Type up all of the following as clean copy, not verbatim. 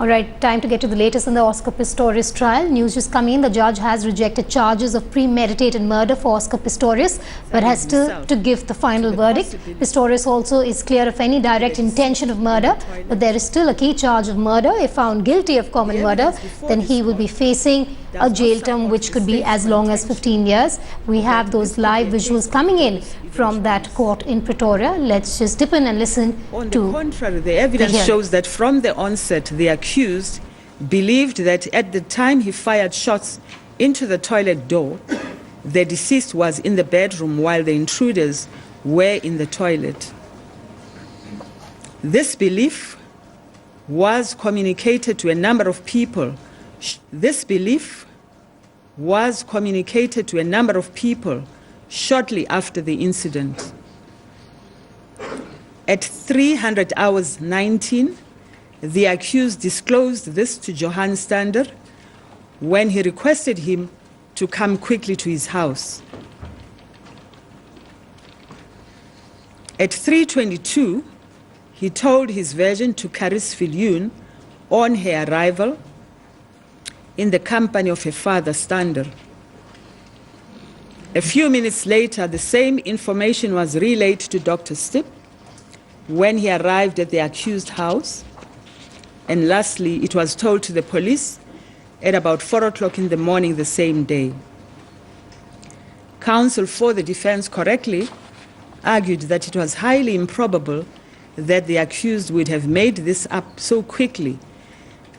All right, time to get to the latest in the Oscar Pistorius trial. News just coming in. The judge has rejected charges of premeditated murder for Oscar Pistorius, but has still to give the final verdict. Pistorius also is clear of any direct intention of murder, but there is still a key charge of murder. If found guilty of common murder, then he will be facing a jail term which could be as long as 15 years. We have those live visuals coming in from that court in Pretoria. Let's just dip in and listen to. On the contrary, the evidence shows that from the onset, the accused believed that at the time he fired shots into the toilet door, the deceased was in the bedroom while the intruders were in the toilet. This belief was communicated to a number of people. This belief was communicated to a number of people shortly after the incident. At 300 hours 19, the accused disclosed this to Johan Stander when he requested him to come quickly to his house. At 3:22, he told his version to Caris Viljoen on her arrival in the company of her father, Stander. A few minutes later, the same information was relayed to Dr. Stipp when he arrived at the accused house. And lastly, it was told to the police at about 4 o'clock in the morning the same day. Counsel for the defense correctly argued that it was highly improbable that the accused would have made this up so quickly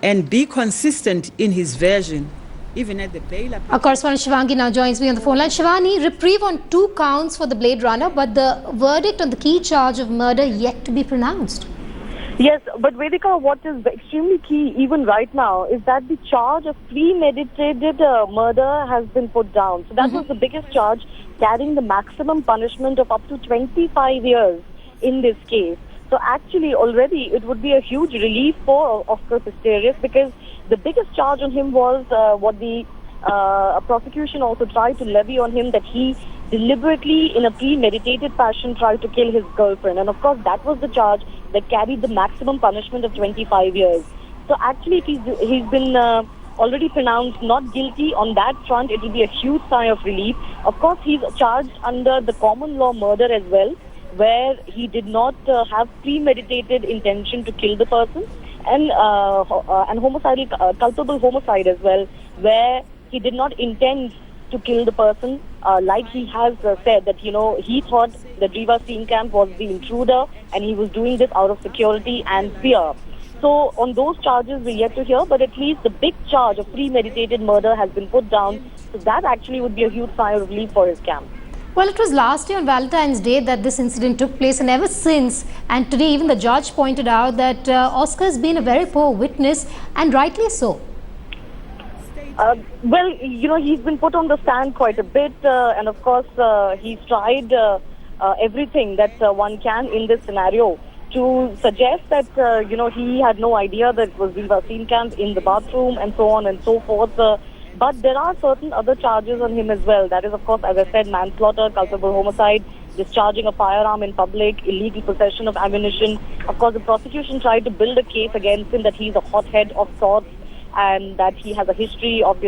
and be consistent in his version, even at the bail. Our correspondent Shivangi now joins me on the phone line. Shivani, reprieve on 2 counts for the Blade Runner, but the verdict on the key charge of murder yet to be pronounced. Yes, but Vedika, what is extremely key even right now is that the charge of premeditated murder has been put down. So that was the biggest charge, carrying the maximum punishment of up to 25 years in this case. So actually already it would be a huge relief for Oscar Pistorius, because the biggest charge on him was what the prosecution also tried to levy on him, that he deliberately, in a premeditated fashion, tried to kill his girlfriend. And of course that was the charge that carried the maximum punishment of 25 years. So actually he's been already pronounced not guilty on that front. It will be a huge sigh of relief. Of course he's charged under the common law murder as well, where he did not have premeditated intention to kill the person, and homicidal, culpable homicide as well, where he did not intend to kill the person, like he has said that, he thought that Riva Steenkamp was the intruder and he was doing this out of security and fear. So on those charges we're yet to hear, but at least the big charge of premeditated murder has been put down. So that actually would be a huge sigh of relief for his camp. Well, it was last year on Valentine's Day that this incident took place, and ever since, and today even the judge pointed out that Oscar has been a very poor witness, and rightly so. Well, he's been put on the stand quite a bit, and of course he's tried everything that one can in this scenario to suggest that, he had no idea that it was Riva Steenkamp in the bathroom and so on and so forth. But there are certain other charges on him as well. That is, of course, as I said, manslaughter, culpable homicide, discharging a firearm in public, illegal possession of ammunition. Of course, the prosecution tried to build a case against him that he's a hothead of sorts and that he has a history of,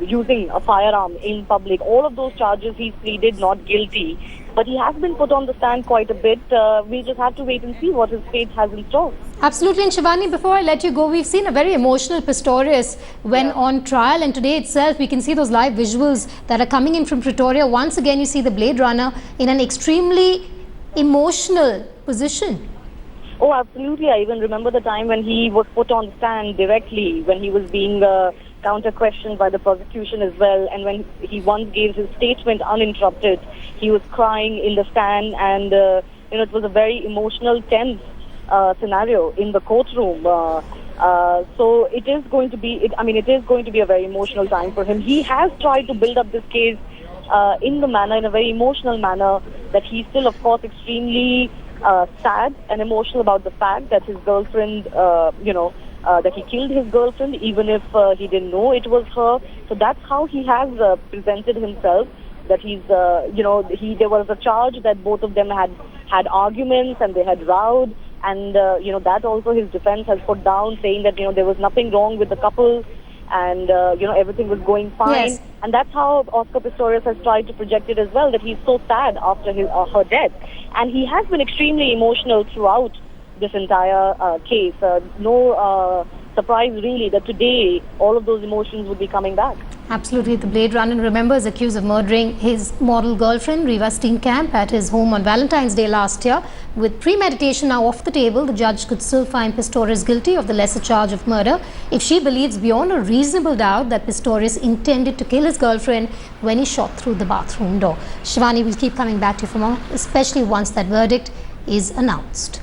using a firearm in public. All of those charges he's pleaded not guilty. But he has been put on the stand quite a bit. We just have to wait and see what his fate has in store. Absolutely. And Shivani, before I let you go, we've seen a very emotional Pistorius when on trial, and today itself we can see those live visuals that are coming in from Pretoria. Once again, you see the Blade Runner in an extremely emotional position. Oh, absolutely. I even remember the time when he was put on the stand directly, when he was being counter-questioned by the prosecution as well, and when he once gave his statement uninterrupted, he was crying in the stand, and it was a very emotional, tense scenario in the courtroom. So it is going to be, it is going to be a very emotional time for him. He has tried to build up this case in a very emotional manner, that he's still, of course, extremely sad and emotional about the fact that his girlfriend, that he killed his girlfriend, even if he didn't know it was her. So that's how he has presented himself, that he's, there was a charge that both of them had arguments and they had rowed, And, that also his defense has put down, saying that, there was nothing wrong with the couple and, everything was going fine. Yes. And that's how Oscar Pistorius has tried to project it as well, that he's so sad after her death. And he has been extremely emotional throughout this entire case. No surprise, really, that today all of those emotions would be coming back. Absolutely. The Blade Runner, remember, is accused of murdering his model girlfriend, Riva Steenkamp, at his home on Valentine's Day last year. With premeditation now off the table, the judge could still find Pistorius guilty of the lesser charge of murder if she believes beyond a reasonable doubt that Pistorius intended to kill his girlfriend when he shot through the bathroom door. Shivani will keep coming back to you for more, especially once that verdict is announced.